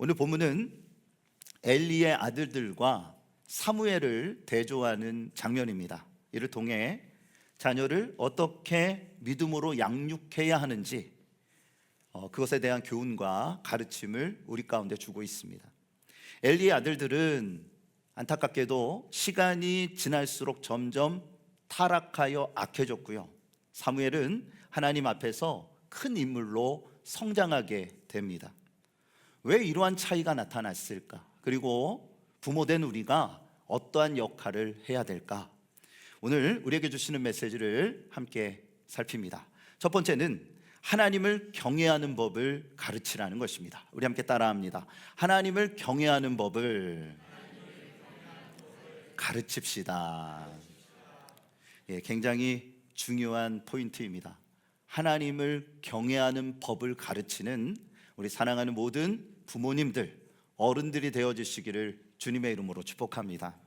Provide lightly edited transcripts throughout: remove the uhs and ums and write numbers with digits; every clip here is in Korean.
오늘 본문은 엘리의 아들들과 사무엘을 대조하는 장면입니다. 이를 통해 자녀를 어떻게 믿음으로 양육해야 하는지 그것에 대한 교훈과 가르침을 우리 가운데 주고 있습니다. 엘리의 아들들은 안타깝게도 시간이 지날수록 점점 타락하여 악해졌고요, 사무엘은 하나님 앞에서 큰 인물로 성장하게 됩니다. 왜 이러한 차이가 나타났을까? 그리고 부모된 우리가 어떠한 역할을 해야 될까? 오늘 우리에게 주시는 메시지를 함께 살핍니다. 첫 번째는 하나님을 경외하는 법을 가르치라는 것입니다. 우리 함께 따라합니다. 하나님을 경외하는 법을 가르칩시다. 굉장히 중요한 포인트입니다. 하나님을 경외하는 법을 가르치는 우리 사랑하는 모든 부모님들, 어른들이 되어주시기를 주님의 이름으로 축복합니다.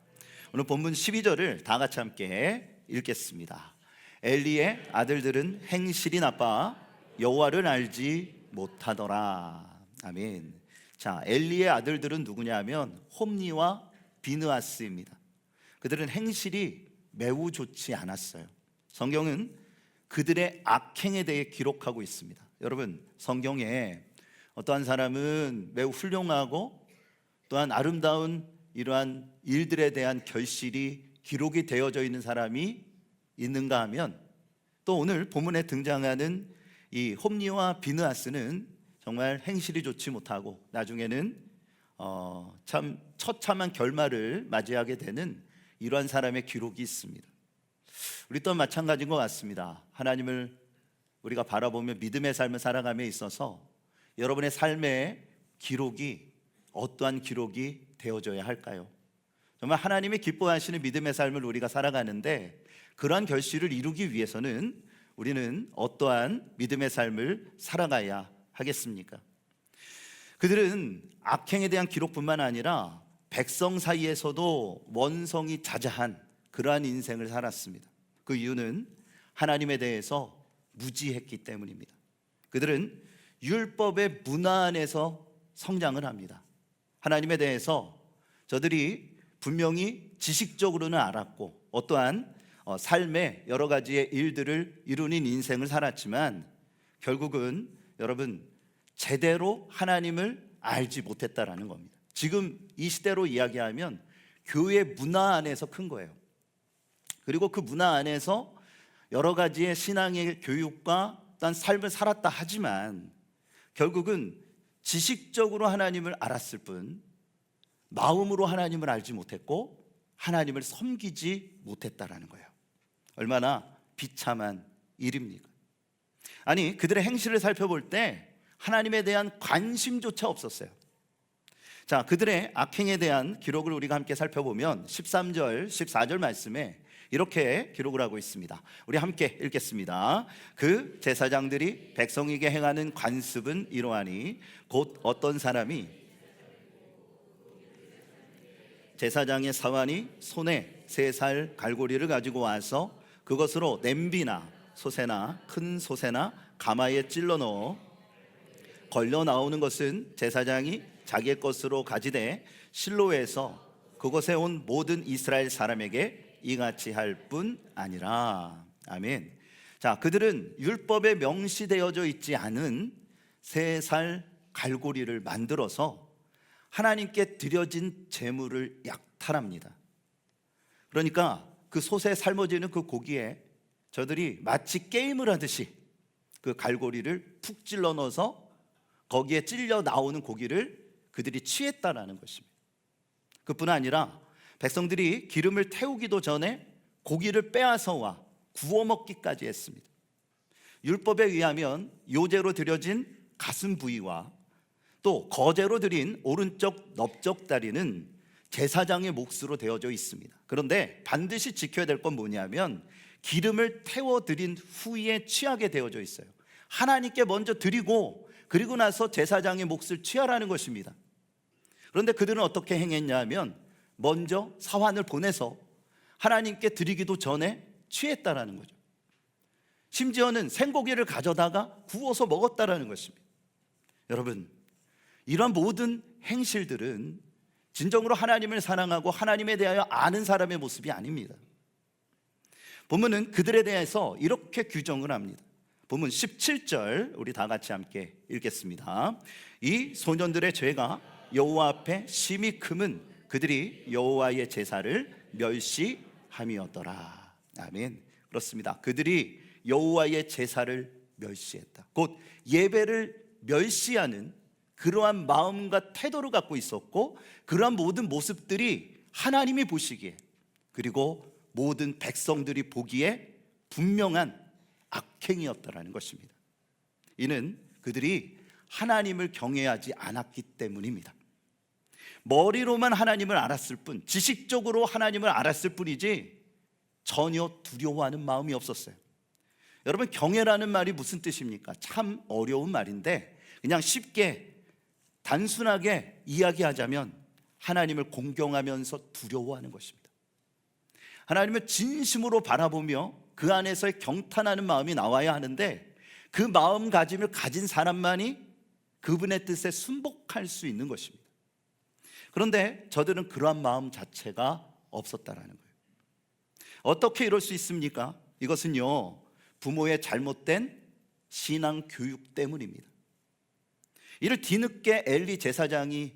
오늘 본문 12절을 다 같이 함께 읽겠습니다. 엘리의 아들들은 행실이 나빠 여호와를 알지 못하더라. 아멘. 자, 엘리의 아들들은 누구냐면 홈니와 비느하스입니다. 그들은 행실이 매우 좋지 않았어요. 성경은 그들의 악행에 대해 기록하고 있습니다. 여러분, 성경에 어떠한 사람은 매우 훌륭하고 또한 아름다운 이러한 일들에 대한 결실이 기록이 되어져 있는 사람이 있는가 하면, 또 오늘 본문에 등장하는 이 홈니와 비느하스는 정말 행실이 좋지 못하고 나중에는 참 처참한 결말을 맞이하게 되는 이러한 사람의 기록이 있습니다. 우리 또한 마찬가지인 것 같습니다. 하나님을 우리가 바라보며 믿음의 삶을 살아감에 있어서 여러분의 삶의 기록이 어떠한 기록이 되어져야 할까요? 정말 하나님이 기뻐하시는 믿음의 삶을 우리가 살아가는데, 그러한 결실을 이루기 위해서는 우리는 어떠한 믿음의 삶을 살아가야 하겠습니까? 그들은 악행에 대한 기록뿐만 아니라 백성 사이에서도 원성이 자자한 그러한 인생을 살았습니다. 그 이유는 하나님에 대해서 무지했기 때문입니다. 그들은 율법의 문화 안에서 성장을 합니다. 하나님에 대해서 저들이 분명히 지식적으로는 알았고 어떠한 삶의 여러 가지의 일들을 이루는 인생을 살았지만 결국은 여러분 제대로 하나님을 알지 못했다라는 겁니다. 지금 이 시대로 이야기하면 교회 문화 안에서 큰 거예요. 그리고 그 문화 안에서 여러 가지의 신앙의 교육과 어떤 삶을 살았다 하지만 결국은 지식적으로 하나님을 알았을 뿐 마음으로 하나님을 알지 못했고 하나님을 섬기지 못했다라는 거예요. 얼마나 비참한 일입니까? 아니, 그들의 행실을 살펴볼 때 하나님에 대한 관심조차 없었어요. 자, 그들의 악행에 대한 기록을 우리가 함께 살펴보면 13절, 14절 말씀에 이렇게 기록을 하고 있습니다. 우리 함께 읽겠습니다. 그 제사장들이 백성에게 행하는 관습은 이러하니 곧 어떤 사람이 제사장의 사환이 손에 3살 갈고리를 가지고 와서 그것으로 냄비나 소새나 큰 소새나 가마에 찔러 넣어 걸려 나오는 것은 제사장이 자기의 것으로 가지되 실로에서 그곳에 온 모든 이스라엘 사람에게 이같이 할 뿐 아니라. 아멘. 자, 그들은 율법에 명시되어져 있지 않은 3살 갈고리를 만들어서 하나님께 드려진 제물을 약탈합니다. 그러니까 그 솥에 삶아지는 그 고기에 저들이 마치 게임을 하듯이 그 갈고리를 푹 찔러 넣어서 거기에 찔려 나오는 고기를 그들이 취했다라는 것입니다. 그뿐 아니라 백성들이 기름을 태우기도 전에 고기를 빼앗아 와 구워 먹기까지 했습니다. 율법에 의하면 요제로 드려진 가슴 부위와 또 거제로 드린 오른쪽 넓적 다리는 제사장의 몫으로 되어져 있습니다. 그런데 반드시 지켜야 될 건 뭐냐면 기름을 태워 드린 후에 취하게 되어져 있어요. 하나님께 먼저 드리고 그리고 나서 제사장의 몫을 취하라는 것입니다. 그런데 그들은 어떻게 행했냐면 먼저 사환을 보내서 하나님께 드리기도 전에 취했다라는 거죠. 심지어는 생고기를 가져다가 구워서 먹었다라는 것입니다. 여러분, 이런 모든 행실들은 진정으로 하나님을 사랑하고 하나님에 대하여 아는 사람의 모습이 아닙니다. 본문은 그들에 대해서 이렇게 규정을 합니다. 본문 17절 우리 다 같이 함께 읽겠습니다. 이 소년들의 죄가 여호와 앞에 심히 크면 그들이 여호와의 제사를 멸시함이었더라. 아멘. 그렇습니다. 그들이 여호와의 제사를 멸시했다. 곧 예배를 멸시하는 그러한 마음과 태도를 갖고 있었고, 그러한 모든 모습들이 하나님이 보시기에, 그리고 모든 백성들이 보기에 분명한 악행이었다라는 것입니다. 이는 그들이 하나님을 경외하지 않았기 때문입니다. 머리로만 하나님을 알았을 뿐, 지식적으로 하나님을 알았을 뿐이지 전혀 두려워하는 마음이 없었어요. 여러분, 경외라는 말이 무슨 뜻입니까? 참 어려운 말인데 그냥 쉽게 단순하게 이야기하자면 하나님을 공경하면서 두려워하는 것입니다. 하나님을 진심으로 바라보며 그 안에서의 경탄하는 마음이 나와야 하는데, 그 마음가짐을 가진 사람만이 그분의 뜻에 순복할 수 있는 것입니다. 그런데 저들은 그러한 마음 자체가 없었다라는 거예요. 어떻게 이럴 수 있습니까? 이것은요, 부모의 잘못된 신앙 교육 때문입니다. 이를 뒤늦게 엘리 제사장이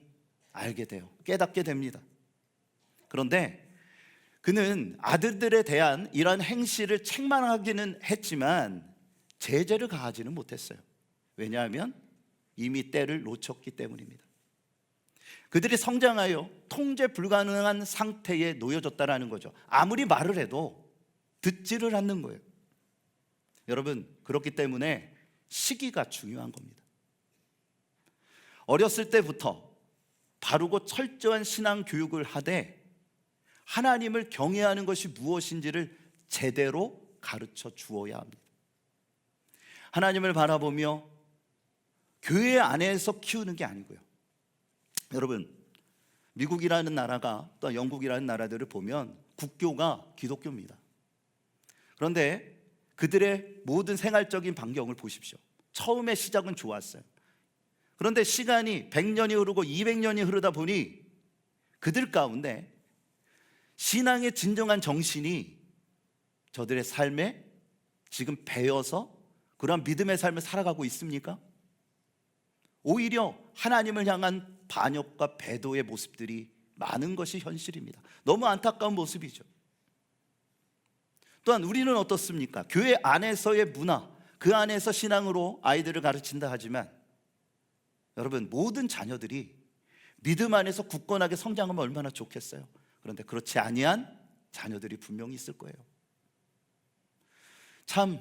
알게 돼요. 깨닫게 됩니다. 그런데 그는 아들들에 대한 이러한 행실을 책망하기는 했지만 제재를 가하지는 못했어요. 왜냐하면 이미 때를 놓쳤기 때문입니다. 그들이 성장하여 통제 불가능한 상태에 놓여졌다라는 거죠. 아무리 말을 해도 듣지를 않는 거예요. 여러분, 그렇기 때문에 시기가 중요한 겁니다. 어렸을 때부터 바르고 철저한 신앙 교육을 하되 하나님을 경외하는 것이 무엇인지를 제대로 가르쳐 주어야 합니다. 하나님을 바라보며 교회 안에서 키우는 게 아니고요. 여러분, 미국이라는 나라가 또 영국이라는 나라들을 보면 국교가 기독교입니다. 그런데 그들의 모든 생활적인 반경을 보십시오. 처음에 시작은 좋았어요. 그런데 시간이 100년이 흐르고 200년이 흐르다 보니 그들 가운데 신앙의 진정한 정신이 저들의 삶에 지금 배어서 그런 믿음의 삶을 살아가고 있습니까? 오히려 하나님을 향한 반역과 배도의 모습들이 많은 것이 현실입니다. 너무 안타까운 모습이죠. 또한 우리는 어떻습니까? 교회 안에서의 문화, 그 안에서 신앙으로 아이들을 가르친다 하지만 여러분, 모든 자녀들이 믿음 안에서 굳건하게 성장하면 얼마나 좋겠어요. 그런데 그렇지 아니한 자녀들이 분명히 있을 거예요. 참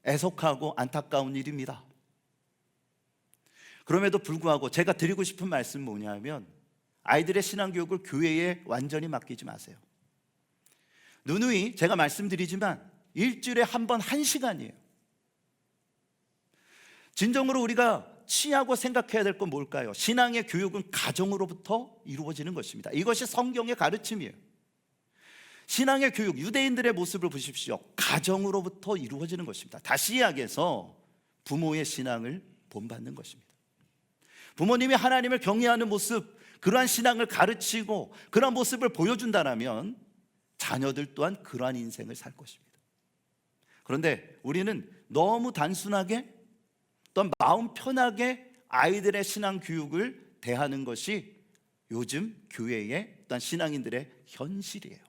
애석하고 안타까운 일입니다. 그럼에도 불구하고 제가 드리고 싶은 말씀은 뭐냐면, 아이들의 신앙교육을 교회에 완전히 맡기지 마세요. 누누이 제가 말씀드리지만 일주일에 한 번 1시간이에요. 진정으로 우리가 취하고 생각해야 될 건 뭘까요? 신앙의 교육은 가정으로부터 이루어지는 것입니다. 이것이 성경의 가르침이에요. 신앙의 교육, 유대인들의 모습을 보십시오. 가정으로부터 이루어지는 것입니다. 다시 이야기해서 부모의 신앙을 본받는 것입니다. 부모님이 하나님을 경외하는 모습, 그러한 신앙을 가르치고 그러한 모습을 보여준다면 자녀들 또한 그러한 인생을 살 것입니다. 그런데 우리는 너무 단순하게 또 마음 편하게 아이들의 신앙 교육을 대하는 것이 요즘 교회의 또한 신앙인들의 현실이에요.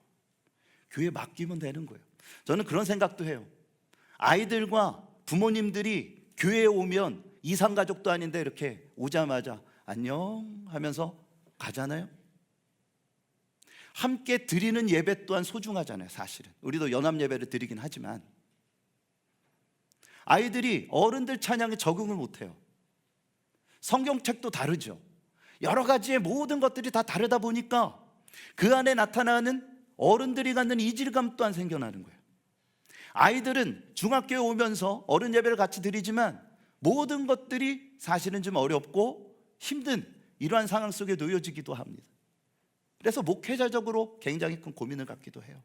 교회에 맡기면 되는 거예요. 저는 그런 생각도 해요. 아이들과 부모님들이 교회에 오면 이상가족도 아닌데 이렇게 오자마자 안녕 하면서 가잖아요. 함께 드리는 예배 또한 소중하잖아요. 사실은 우리도 연합 예배를 드리긴 하지만 아이들이 어른들 찬양에 적응을 못해요. 성경책도 다르죠. 여러 가지의 모든 것들이 다 다르다 보니까 그 안에 나타나는 어른들이 갖는 이질감 또한 생겨나는 거예요. 아이들은 중학교에 오면서 어른 예배를 같이 드리지만 모든 것들이 사실은 좀 어렵고 힘든 이러한 상황 속에 놓여지기도 합니다. 그래서 목회자적으로 굉장히 큰 고민을 갖기도 해요.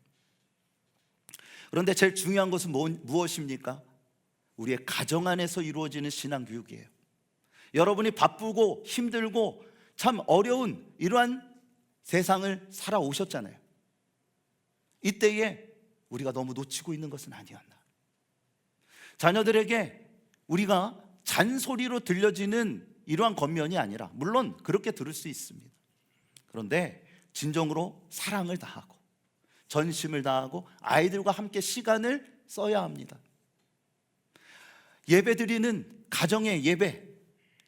그런데 제일 중요한 것은 무엇입니까? 우리의 가정 안에서 이루어지는 신앙교육이에요. 여러분이 바쁘고 힘들고 참 어려운 이러한 세상을 살아오셨잖아요. 이때에 우리가 너무 놓치고 있는 것은 아니었나. 자녀들에게 우리가 잔소리로 들려지는 이러한 겉면이 아니라, 물론 그렇게 들을 수 있습니다. 그런데 진정으로 사랑을 다하고 전심을 다하고 아이들과 함께 시간을 써야 합니다. 예배 드리는 가정의 예배,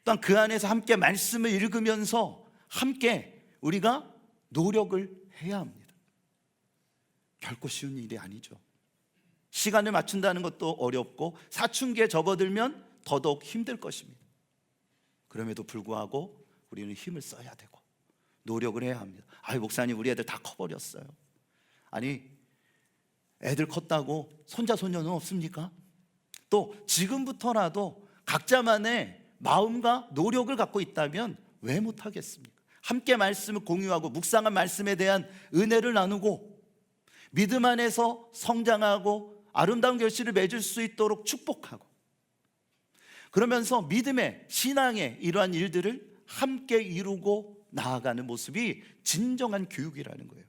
또한 그 안에서 함께 말씀을 읽으면서 함께 우리가 노력을 해야 합니다. 결코 쉬운 일이 아니죠. 시간을 맞춘다는 것도 어렵고 사춘기에 접어들면 더더욱 힘들 것입니다. 그럼에도 불구하고 우리는 힘을 써야 되고 노력을 해야 합니다. 아이, 목사님, 우리 애들 다 커버렸어요. 아니, 애들 컸다고 손자 손녀는 없습니까? 또 지금부터라도 각자만의 마음과 노력을 갖고 있다면 왜 못하겠습니까? 함께 말씀을 공유하고 묵상한 말씀에 대한 은혜를 나누고 믿음 안에서 성장하고 아름다운 결실을 맺을 수 있도록 축복하고, 그러면서 믿음의, 신앙의 이러한 일들을 함께 이루고 나아가는 모습이 진정한 교육이라는 거예요.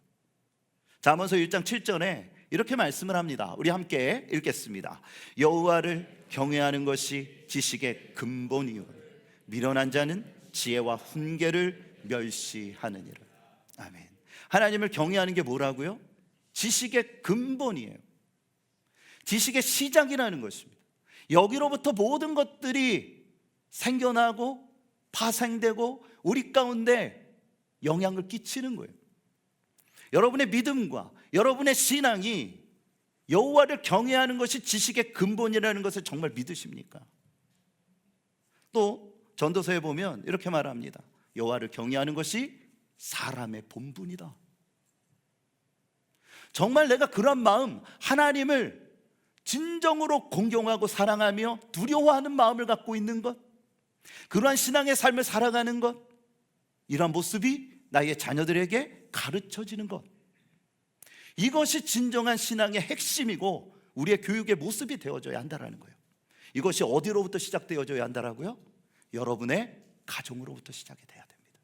잠언서 1장 7절에 이렇게 말씀을 합니다. 우리 함께 읽겠습니다. 여호와를 경외하는 것이 지식의 근본이요 미련한 자는 지혜와 훈계를 멸시하느니라. 아멘. 하나님을 경외하는 게 뭐라고요? 지식의 근본이에요. 지식의 시작이라는 것입니다. 여기로부터 모든 것들이 생겨나고 파생되고 우리 가운데 영향을 끼치는 거예요. 여러분의 믿음과 여러분의 신앙이 여호와를 경외하는 것이 지식의 근본이라는 것을 정말 믿으십니까? 또 전도서에 보면 이렇게 말합니다. 여호와를 경외하는 것이 사람의 본분이다. 정말 내가 그런 마음, 하나님을 진정으로 공경하고 사랑하며 두려워하는 마음을 갖고 있는 것, 그러한 신앙의 삶을 살아가는 것, 이러한 모습이 나의 자녀들에게 가르쳐지는 것, 이것이 진정한 신앙의 핵심이고 우리의 교육의 모습이 되어져야 한다는 거예요. 이것이 어디로부터 시작되어져야 한다고요? 여러분의 가정으로부터 시작이 돼야 됩니다.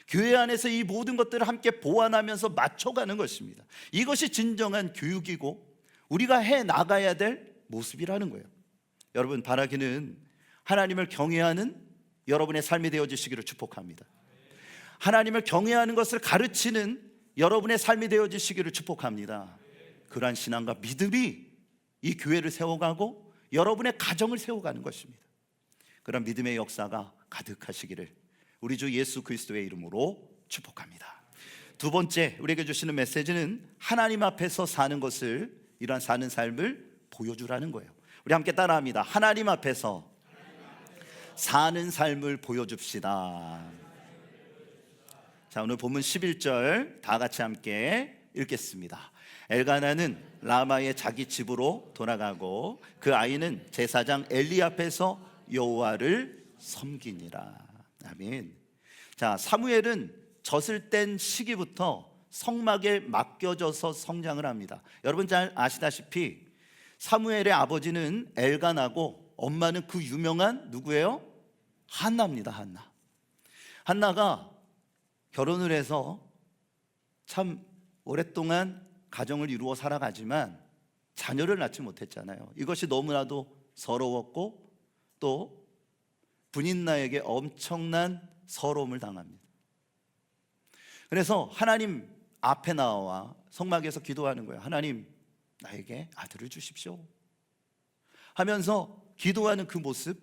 교회 안에서 이 모든 것들을 함께 보완하면서 맞춰가는 것입니다. 이것이 진정한 교육이고 우리가 해 나가야 될 모습이라는 거예요. 여러분, 바라기는 하나님을 경외하는 여러분의 삶이 되어지시기를 축복합니다. 하나님을 경외하는 것을 가르치는 여러분의 삶이 되어지시기를 축복합니다. 그러한 신앙과 믿음이 이 교회를 세워가고 여러분의 가정을 세워가는 것입니다. 그런 믿음의 역사가 가득하시기를 우리 주 예수 그리스도의 이름으로 축복합니다. 두 번째 우리에게 주시는 메시지는 하나님 앞에서 사는 것을, 이러한 사는 삶을 보여주라는 거예요. 우리 함께 따라합니다. 하나님 앞에서 사는 삶을 보여줍시다. 자, 오늘 본문 11절 다 같이 함께 읽겠습니다. 엘가나는 라마의 자기 집으로 돌아가고 그 아이는 제사장 엘리 앞에서 여호와를 섬기니라. 아멘. 자, 사무엘은 젖을 뗀 시기부터 성막에 맡겨져서 성장을 합니다. 여러분 잘 아시다시피 사무엘의 아버지는 엘가나고 엄마는 그 유명한 누구예요? 한나입니다. 한나가 결혼을 해서 참 오랫동안 가정을 이루어 살아가지만 자녀를 낳지 못했잖아요. 이것이 너무나도 서러웠고 또 분인나에게 엄청난 서러움을 당합니다. 그래서 하나님 앞에 나와 성막에서 기도하는 거예요. 하나님, 나에게 아들을 주십시오 하면서 기도하는 그 모습,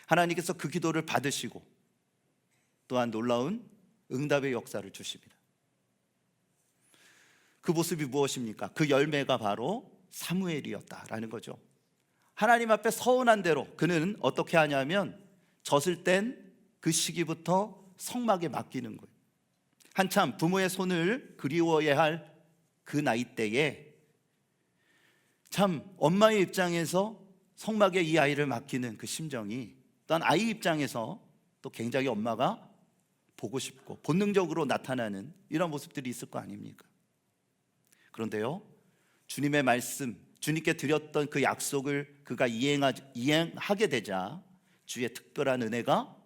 하나님께서 그 기도를 받으시고 또한 놀라운 응답의 역사를 주십니다. 그 모습이 무엇입니까? 그 열매가 바로 사무엘이었다라는 거죠. 하나님 앞에 서운한 대로 그는 어떻게 하냐면 젖을 뗀 그 시기부터 성막에 맡기는 거예요. 한참 부모의 손을 그리워야 할 그 나이 때에 참 엄마의 입장에서 성막에 이 아이를 맡기는 그 심정이 또한 아이 입장에서 또 굉장히 엄마가 보고 싶고 본능적으로 나타나는 이런 모습들이 있을 거 아닙니까? 그런데요, 주님의 말씀, 주님께 드렸던 그 약속을 그가 이행하게 되자 주의 특별한 은혜가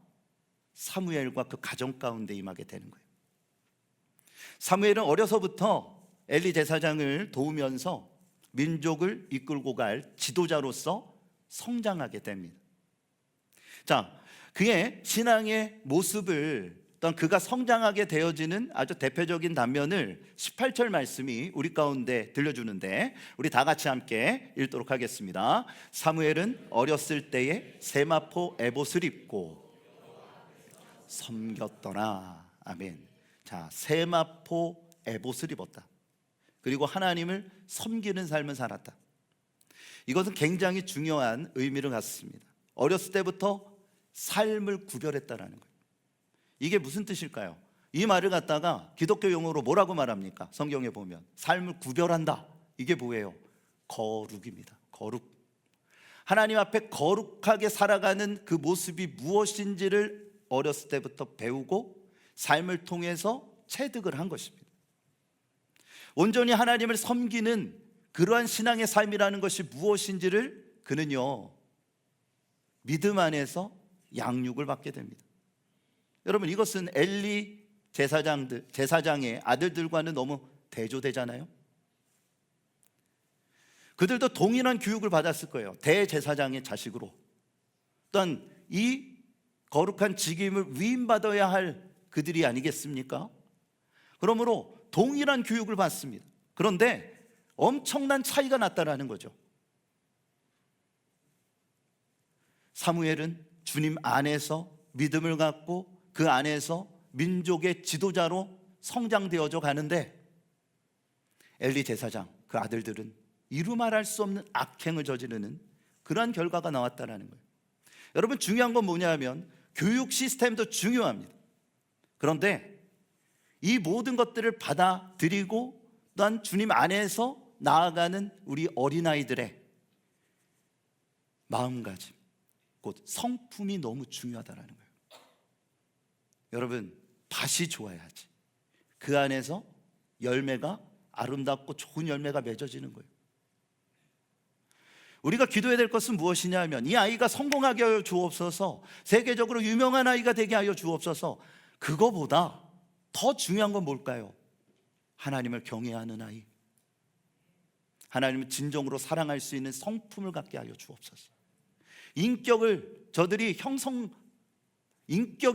사무엘과 그 가정 가운데 임하게 되는 거예요. 사무엘은 어려서부터 엘리 제사장을 도우면서 민족을 이끌고 갈 지도자로서 성장하게 됩니다. 자, 그의 신앙의 모습을, 어떤 그가 성장하게 되어지는 아주 대표적인 단면을 18절 말씀이 우리 가운데 들려주는데, 우리 다 같이 함께 읽도록 하겠습니다. 사무엘은 어렸을 때에 세마포 에봇을 입고 섬겼더라. 아멘. 자, 세마포 에봇을 입었다. 그리고 하나님을 섬기는 삶을 살았다. 이것은 굉장히 중요한 의미를 갖습니다. 어렸을 때부터 삶을 구별했다라는 거예요. 이게 무슨 뜻일까요? 이 말을 갖다가 기독교 용어로 뭐라고 말합니까? 성경에 보면 삶을 구별한다. 이게 뭐예요? 거룩입니다. 거룩. 하나님 앞에 거룩하게 살아가는 그 모습이 무엇인지를 어렸을 때부터 배우고 삶을 통해서 체득을 한 것입니다. 온전히 하나님을 섬기는 그러한 신앙의 삶이라는 것이 무엇인지를 그는요, 믿음 안에서 양육을 받게 됩니다. 여러분, 이것은 엘리 제사장의 아들들과는 너무 대조되잖아요. 그들도 동일한 교육을 받았을 거예요. 대제사장의 자식으로. 또한 이 거룩한 직임을 위임받아야 할 그들이 아니겠습니까? 그러므로 동일한 교육을 받습니다. 그런데 엄청난 차이가 났다라는 거죠. 사무엘은 주님 안에서 믿음을 갖고 그 안에서 민족의 지도자로 성장되어져 가는데, 엘리 제사장 그 아들들은 이루 말할 수 없는 악행을 저지르는 그러한 결과가 나왔다라는 거예요. 여러분, 중요한 건 뭐냐면 교육 시스템도 중요합니다. 그런데 이 모든 것들을 받아들이고 또한 주님 안에서 나아가는 우리 어린아이들의 마음가짐, 곧 성품이 너무 중요하다는 거예요. 여러분, 밭이 좋아야지 그 안에서 열매가 아름답고 좋은 열매가 맺어지는 거예요. 우리가 기도해야 될 것은 무엇이냐 하면, 이 아이가 성공하게 하여 주옵소서, 세계적으로 유명한 아이가 되게 하여 주옵소서. 그거보다 더 중요한 건 뭘까요? 하나님을 경외하는 아이, 하나님을 진정으로 사랑할 수 있는 성품을 갖게 하여 주옵소서. 인격이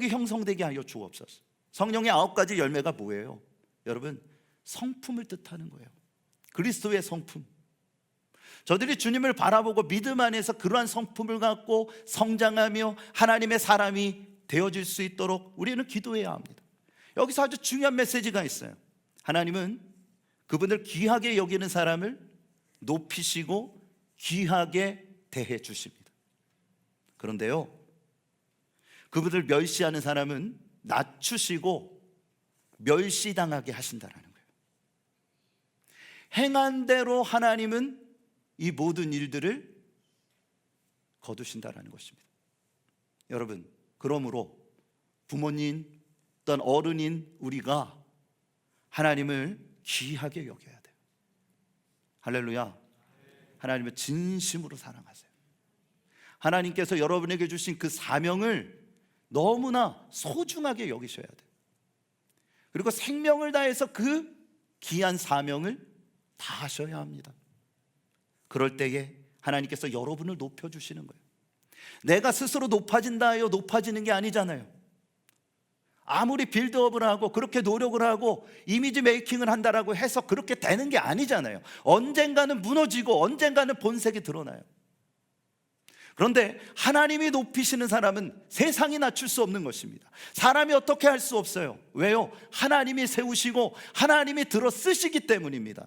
형성되게 하여 주옵소서. 성령의 9가지 열매가 뭐예요? 여러분, 성품을 뜻하는 거예요. 그리스도의 성품. 저들이 주님을 바라보고 믿음 안에서 그러한 성품을 갖고 성장하며 하나님의 사람이 되어질 수 있도록 우리는 기도해야 합니다. 여기서 아주 중요한 메시지가 있어요. 하나님은 그분을 귀하게 여기는 사람을 높이시고 귀하게 대해 주십니다. 그런데요, 그분을 멸시하는 사람은 낮추시고 멸시당하게 하신다는 거예요. 행한 대로 하나님은 이 모든 일들을 거두신다는 것입니다. 여러분, 그러므로 부모님 또는 어른인 우리가 하나님을 귀하게 여겨야 돼요. 할렐루야. 하나님을 진심으로 사랑하세요. 하나님께서 여러분에게 주신 그 사명을 너무나 소중하게 여기셔야 돼요. 그리고 생명을 다해서 그 귀한 사명을 다 하셔야 합니다. 그럴 때에 하나님께서 여러분을 높여주시는 거예요. 내가 스스로 높아진다 하여 높아지는 게 아니잖아요. 아무리 빌드업을 하고 그렇게 노력을 하고 이미지 메이킹을 한다라고 해서 그렇게 되는 게 아니잖아요. 언젠가는 무너지고 언젠가는 본색이 드러나요. 그런데 하나님이 높이시는 사람은 세상이 낮출 수 없는 것입니다. 사람이 어떻게 할 수 없어요. 왜요? 하나님이 세우시고 하나님이 들어 쓰시기 때문입니다.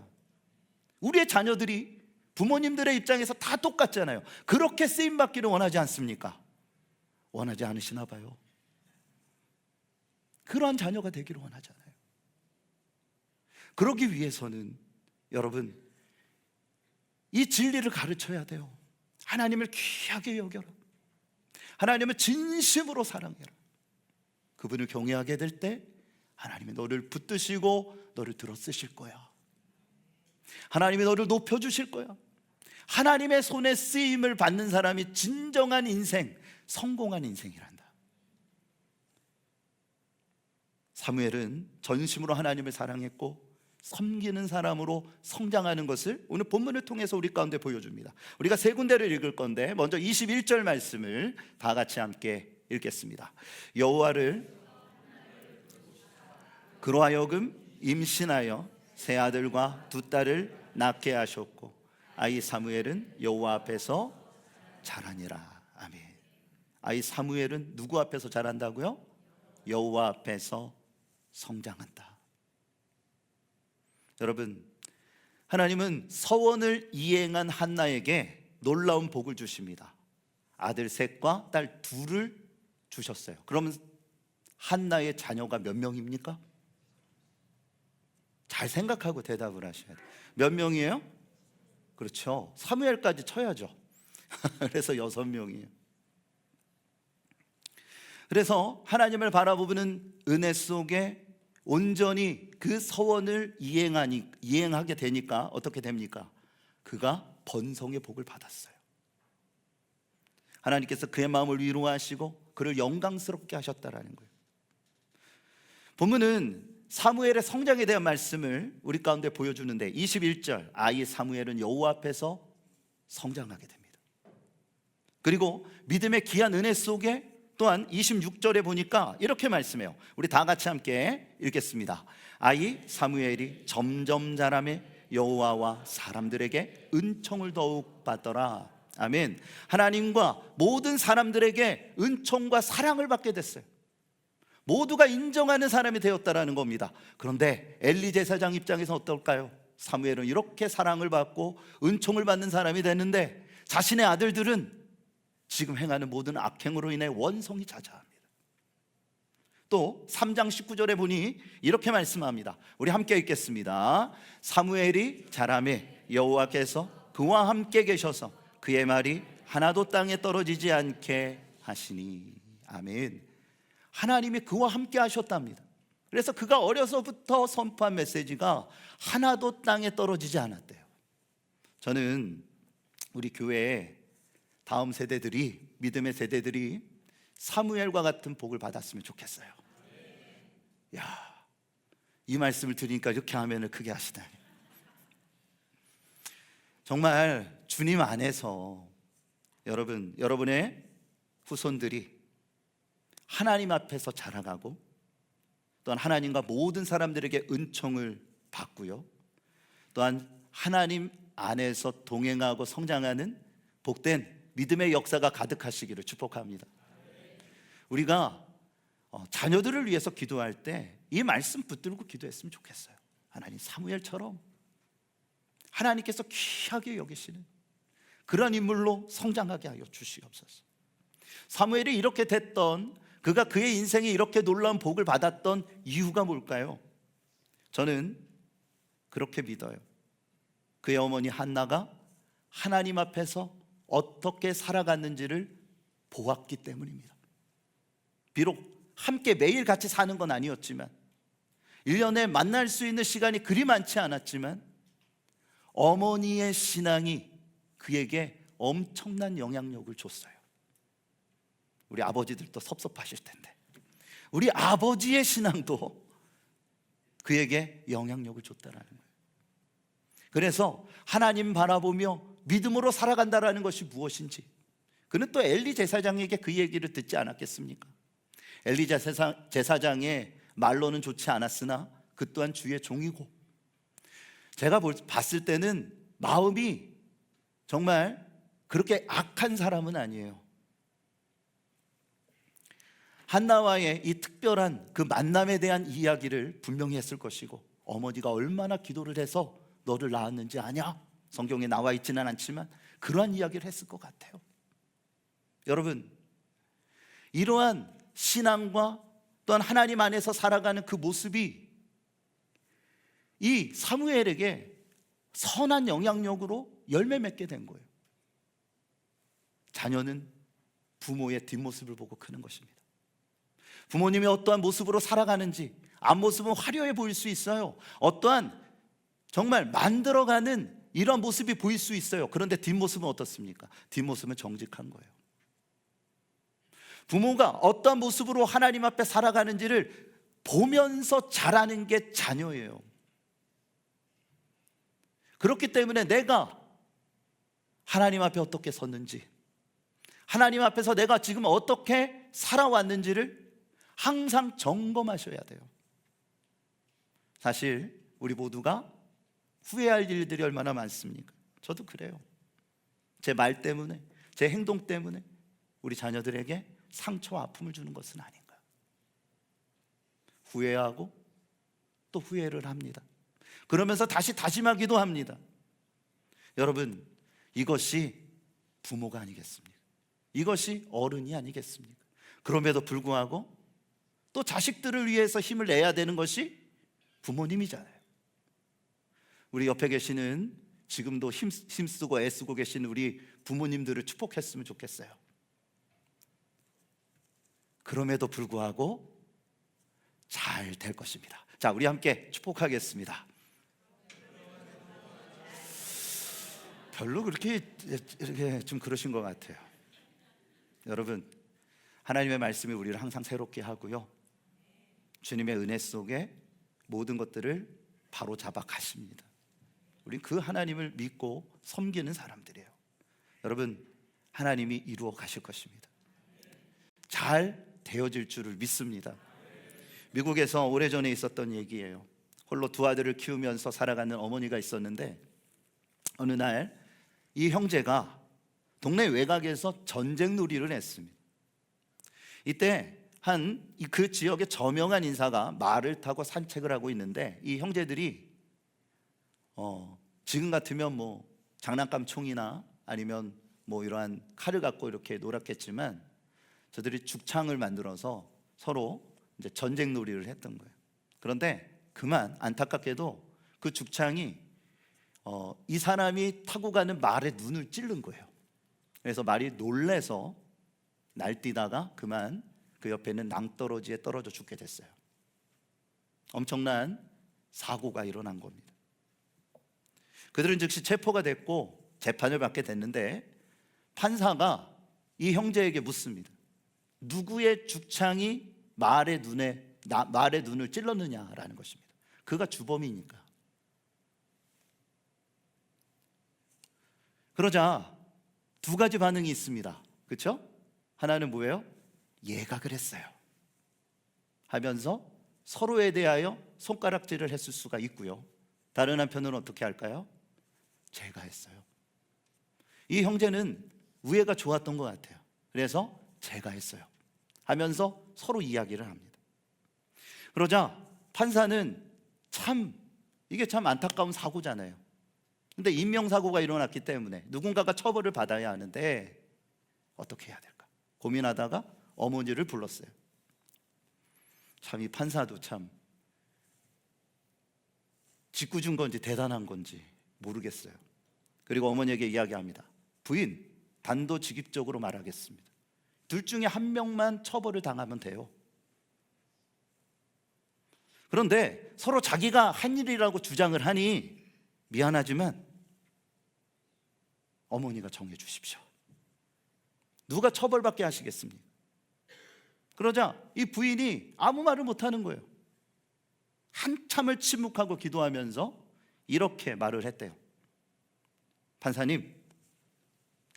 우리의 자녀들이 부모님들의 입장에서 다 똑같잖아요. 그렇게 쓰임받기를 원하지 않습니까? 원하지 않으시나 봐요. 그러한 자녀가 되기를 원하잖아요. 그러기 위해서는 여러분, 이 진리를 가르쳐야 돼요. 하나님을 귀하게 여겨라. 하나님을 진심으로 사랑해라. 그분을 경외하게 될 때 하나님이 너를 붙드시고 너를 들어 쓰실 거야. 하나님이 너를 높여주실 거야. 하나님의 손에 쓰임을 받는 사람이 진정한 인생, 성공한 인생이란다. 사무엘은 전심으로 하나님을 사랑했고 섬기는 사람으로 성장하는 것을 오늘 본문을 통해서 우리 가운데 보여줍니다. 우리가 세 군데를 읽을 건데 먼저 21절 말씀을 다 같이 함께 읽겠습니다. 여호와를 그로 하여금 임신하여 세 아들과 두 딸을 낳게 하셨고 아이 사무엘은 여호와 앞에서 자라니라. 아멘. 아이 사무엘은 누구 앞에서 자란다고요? 여호와 앞에서 성장한다. 여러분, 하나님은 서원을 이행한 한나에게 놀라운 복을 주십니다. 아들 셋과 딸 둘을 주셨어요. 그러면 한나의 자녀가 몇 명입니까? 잘 생각하고 대답을 하셔야 돼요. 몇 명이에요? 그렇죠. 사무엘까지 쳐야죠. 그래서 6명이에요. 그래서 하나님을 바라보는 은혜 속에 온전히 그 서원을 이행하게 되니까 어떻게 됩니까? 그가 번성의 복을 받았어요. 하나님께서 그의 마음을 위로하시고 그를 영광스럽게 하셨다라는 거예요. 본문은 사무엘의 성장에 대한 말씀을 우리 가운데 보여주는데 21절 아이 사무엘은 여호와 앞에서 성장하게 됩니다. 그리고 믿음의 귀한 은혜 속에 또한 26절에 보니까 이렇게 말씀해요. 우리 다 같이 함께 읽겠습니다. 아이 사무엘이 점점 자라매 여호와와 사람들에게 은총을 더욱 받더라. 아멘. 하나님과 모든 사람들에게 은총과 사랑을 받게 됐어요. 모두가 인정하는 사람이 되었다라는 겁니다. 그런데 엘리 제사장 입장에서 어떨까요? 사무엘은 이렇게 사랑을 받고 은총을 받는 사람이 됐는데 자신의 아들들은 지금 행하는 모든 악행으로 인해 원성이 자자합니다. 또 3장 19절에 보니 이렇게 말씀합니다. 우리 함께 읽겠습니다. 사무엘이 자라매 여호와께서 그와 함께 계셔서 그의 말이 하나도 땅에 떨어지지 않게 하시니. 아멘. 하나님이 그와 함께 하셨답니다. 그래서 그가 어려서부터 선포한 메시지가 하나도 땅에 떨어지지 않았대요. 저는 우리 교회에 다음 세대들이, 믿음의 세대들이 사무엘과 같은 복을 받았으면 좋겠어요. 야, 이 말씀을 들으니까 이렇게 하면을 크게 하시다니. 정말 주님 안에서 여러분의 후손들이 하나님 앞에서 자라가고 또한 하나님과 모든 사람들에게 은총을 받고요, 또한 하나님 안에서 동행하고 성장하는 복된 믿음의 역사가 가득하시기를 축복합니다. 우리가 자녀들을 위해서 기도할 때 이 말씀 붙들고 기도했으면 좋겠어요. 하나님, 사무엘처럼 하나님께서 귀하게 여기시는 그런 인물로 성장하게 하여 주시옵소서. 사무엘이 이렇게 됐던, 그가 그의 인생에 이렇게 놀라운 복을 받았던 이유가 뭘까요? 저는 그렇게 믿어요. 그의 어머니 한나가 하나님 앞에서 어떻게 살아갔는지를 보았기 때문입니다. 비록 함께 매일 같이 사는 건 아니었지만, 1년에 만날 수 있는 시간이 그리 많지 않았지만 어머니의 신앙이 그에게 엄청난 영향력을 줬어요. 우리 아버지들도 섭섭하실 텐데 우리 아버지의 신앙도 그에게 영향력을 줬다라는 거예요. 그래서 하나님 바라보며 믿음으로 살아간다라는 것이 무엇인지, 그는 또 엘리 제사장에게 그 얘기를 듣지 않았겠습니까? 엘리 제사장의 말로는 좋지 않았으나 그 또한 주의 종이고, 제가 봤을 때는 마음이 정말 그렇게 악한 사람은 아니에요. 한나와의 이 특별한 그 만남에 대한 이야기를 분명히 했을 것이고, 어머니가 얼마나 기도를 해서 너를 낳았는지 아냐? 성경에 나와 있지는 않지만 그러한 이야기를 했을 것 같아요. 여러분, 이러한 신앙과 또한 하나님 안에서 살아가는 그 모습이 이 사무엘에게 선한 영향력으로 열매 맺게 된 거예요. 자녀는 부모의 뒷모습을 보고 크는 것입니다. 부모님이 어떠한 모습으로 살아가는지, 앞모습은 화려해 보일 수 있어요. 어떠한 정말 만들어가는 이런 모습이 보일 수 있어요. 그런데 뒷모습은 어떻습니까? 뒷모습은 정직한 거예요. 부모가 어떠한 모습으로 하나님 앞에 살아가는지를 보면서 자라는 게 자녀예요. 그렇기 때문에 내가 하나님 앞에 어떻게 섰는지, 하나님 앞에서 내가 지금 어떻게 살아왔는지를 항상 점검하셔야 돼요. 사실 우리 모두가 후회할 일들이 얼마나 많습니까? 저도 그래요. 제 말 때문에, 제 행동 때문에 우리 자녀들에게 상처와 아픔을 주는 것은 아닌가. 후회하고 또 후회를 합니다. 그러면서 다시 다짐하기도 합니다. 여러분, 이것이 부모가 아니겠습니까? 이것이 어른이 아니겠습니까? 그럼에도 불구하고 또 자식들을 위해서 힘을 내야 되는 것이 부모님이잖아요. 우리 옆에 계시는, 지금도 힘쓰고 애쓰고 계신 우리 부모님들을 축복했으면 좋겠어요. 그럼에도 불구하고 잘 될 것입니다. 자, 우리 함께 축복하겠습니다. 별로 그렇게 이렇게 좀 그러신 것 같아요. 여러분, 하나님의 말씀이 우리를 항상 새롭게 하고요, 주님의 은혜 속에 모든 것들을 바로 잡아 가십니다. 우린 그 하나님을 믿고 섬기는 사람들이에요. 여러분, 하나님이 이루어 가실 것입니다. 잘 되어질 줄을 믿습니다. 미국에서 오래전에 있었던 얘기예요. 홀로 두 아들을 키우면서 살아가는 어머니가 있었는데, 어느 날 이 형제가 동네 외곽에서 전쟁 놀이를 했습니다. 이때 그 지역의 저명한 인사가 말을 타고 산책을 하고 있는데, 이 형제들이 지금 같으면 뭐 장난감 총이나 아니면 뭐 이러한 칼을 갖고 이렇게 놀았겠지만, 저들이 죽창을 만들어서 서로 이제 전쟁 놀이를 했던 거예요. 그런데 그만 안타깝게도 그 죽창이 이 사람이 타고 가는 말의 눈을 찌른 거예요. 그래서 말이 놀래서 날뛰다가 그만 그 옆에 있는 낭떠러지에 떨어져 죽게 됐어요. 엄청난 사고가 일어난 겁니다. 그들은 즉시 체포가 됐고 재판을 받게 됐는데, 판사가 이 형제에게 묻습니다. 누구의 죽창이 말의 눈을 찔렀느냐라는 것입니다. 그가 주범이니까. 그러자 두 가지 반응이 있습니다. 그렇죠? 하나는 뭐예요? 얘가 그랬어요 하면서 서로에 대하여 손가락질을 했을 수가 있고요, 다른 한편은 어떻게 할까요? 제가 했어요. 이 형제는 우애가 좋았던 것 같아요. 그래서 제가 했어요 하면서 서로 이야기를 합니다. 그러자 판사는 이게 참 안타까운 사고잖아요. 근데 인명사고가 일어났기 때문에 누군가가 처벌을 받아야 하는데 어떻게 해야 될까 고민하다가 어머니를 불렀어요. 참 이 판사도 참 짓궂은 건지 대단한 건지 모르겠어요. 그리고 어머니에게 이야기합니다. 부인, 단도직입적으로 말하겠습니다. 둘 중에 한 명만 처벌을 당하면 돼요. 그런데 서로 자기가 한 일이라고 주장을 하니 미안하지만 어머니가 정해 주십시오. 누가 처벌받게 하시겠습니까? 그러자 이 부인이 아무 말을 못하는 거예요. 한참을 침묵하고 기도하면서 이렇게 말을 했대요. 판사님,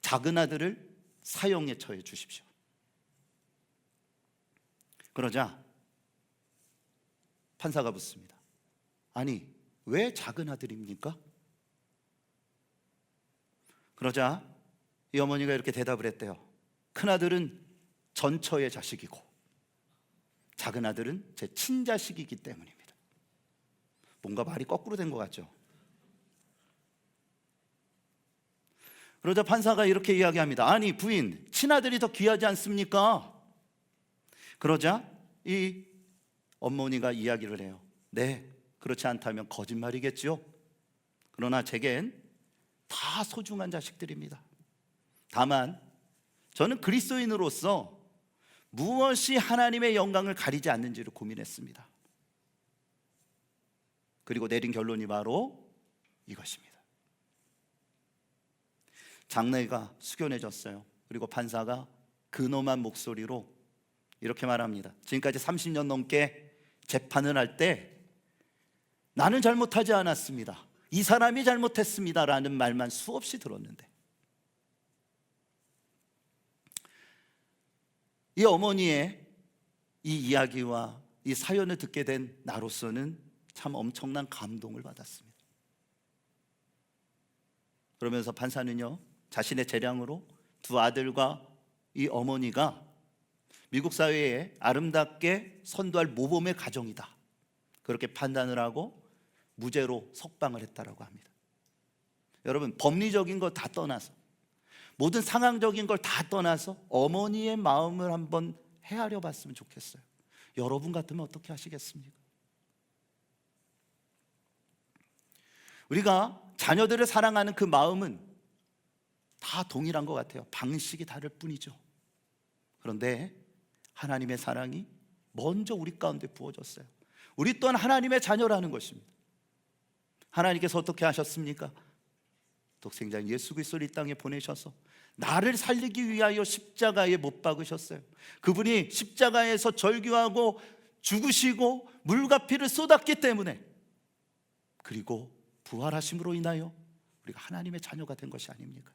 작은 아들을 사형에 처해 주십시오. 그러자 판사가 묻습니다. 아니, 왜 작은 아들입니까? 그러자 이 어머니가 이렇게 대답을 했대요. 큰 아들은 전처의 자식이고 작은 아들은 제 친자식이기 때문입니다. 뭔가 말이 거꾸로 된 것 같죠? 그러자 판사가 이렇게 이야기합니다. 아니 부인, 친아들이 더 귀하지 않습니까? 그러자 이 어머니가 이야기를 해요. 네, 그렇지 않다면 거짓말이겠죠. 그러나 제겐 다 소중한 자식들입니다. 다만 저는 그리스도인으로서 무엇이 하나님의 영광을 가리지 않는지를 고민했습니다. 그리고 내린 결론이 바로 이것입니다. 장례가 숙연해졌어요. 그리고 판사가 근엄한 목소리로 이렇게 말합니다. 지금까지 30년 넘게 재판을 할 때 나는 잘못하지 않았습니다, 이 사람이 잘못했습니다 라는 말만 수없이 들었는데, 이 어머니의 이 이야기와 이 사연을 듣게 된 나로서는 참 엄청난 감동을 받았습니다. 그러면서 판사는요, 자신의 재량으로 두 아들과 이 어머니가 미국 사회에 아름답게 선도할 모범의 가정이다, 그렇게 판단을 하고 무죄로 석방을 했다라고 합니다. 여러분, 법리적인 거 다 떠나서, 모든 상황적인 걸 다 떠나서 어머니의 마음을 한번 헤아려 봤으면 좋겠어요. 여러분 같으면 어떻게 하시겠습니까? 우리가 자녀들을 사랑하는 그 마음은 다 동일한 것 같아요. 방식이 다를 뿐이죠. 그런데 하나님의 사랑이 먼저 우리 가운데 부어졌어요. 우리 또한 하나님의 자녀라는 것입니다. 하나님께서 어떻게 하셨습니까? 독생자인 예수 그리스도를 이 땅에 보내셔서 나를 살리기 위하여 십자가에 못 박으셨어요. 그분이 십자가에서 절규하고 죽으시고 물과 피를 쏟았기 때문에, 그리고 부활하심으로 인하여 우리가 하나님의 자녀가 된 것이 아닙니까?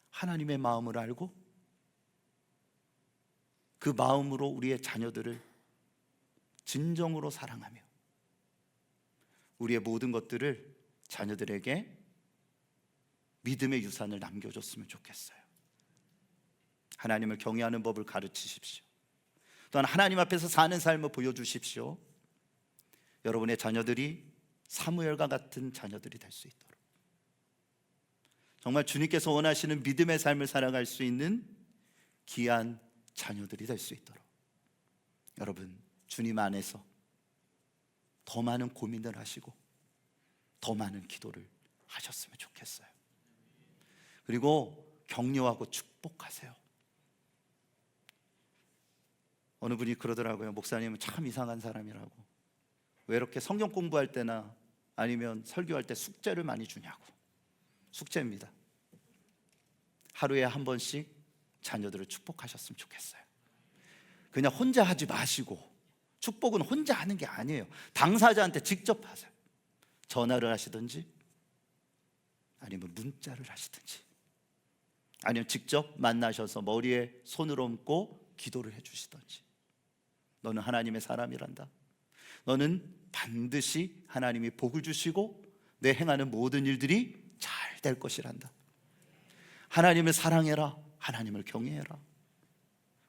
하나님의 마음을 알고 그 마음으로 우리의 자녀들을 진정으로 사랑하며 우리의 모든 것들을 자녀들에게 믿음의 유산을 남겨줬으면 좋겠어요. 하나님을 경외하는 법을 가르치십시오. 또한 하나님 앞에서 사는 삶을 보여주십시오. 여러분의 자녀들이 사무엘과 같은 자녀들이 될 수 있도록, 정말 주님께서 원하시는 믿음의 삶을 살아갈 수 있는 귀한 자녀들이 될 수 있도록, 여러분 주님 안에서 더 많은 고민을 하시고 더 많은 기도를 하셨으면 좋겠어요. 그리고 격려하고 축복하세요. 어느 분이 그러더라고요. 목사님은 참 이상한 사람이라고, 왜 이렇게 성경 공부할 때나 아니면 설교할 때 숙제를 많이 주냐고. 숙제입니다. 하루에 한 번씩 자녀들을 축복하셨으면 좋겠어요. 그냥 혼자 하지 마시고, 축복은 혼자 하는 게 아니에요. 당사자한테 직접 하세요. 전화를 하시든지 아니면 문자를 하시든지 아니면 직접 만나셔서 머리에 손을 얹고 기도를 해주시든지, 너는 하나님의 사람이란다, 너는 반드시 하나님이 복을 주시고 내 행하는 모든 일들이 잘 될 것이란다, 하나님을 사랑해라, 하나님을 경외해라,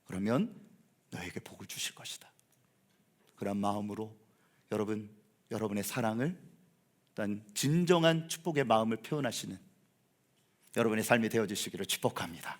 그러면 너에게 복을 주실 것이다. 그런 마음으로 여러분의 사랑을, 일단 진정한 축복의 마음을 표현하시는 여러분의 삶이 되어주시기를 축복합니다.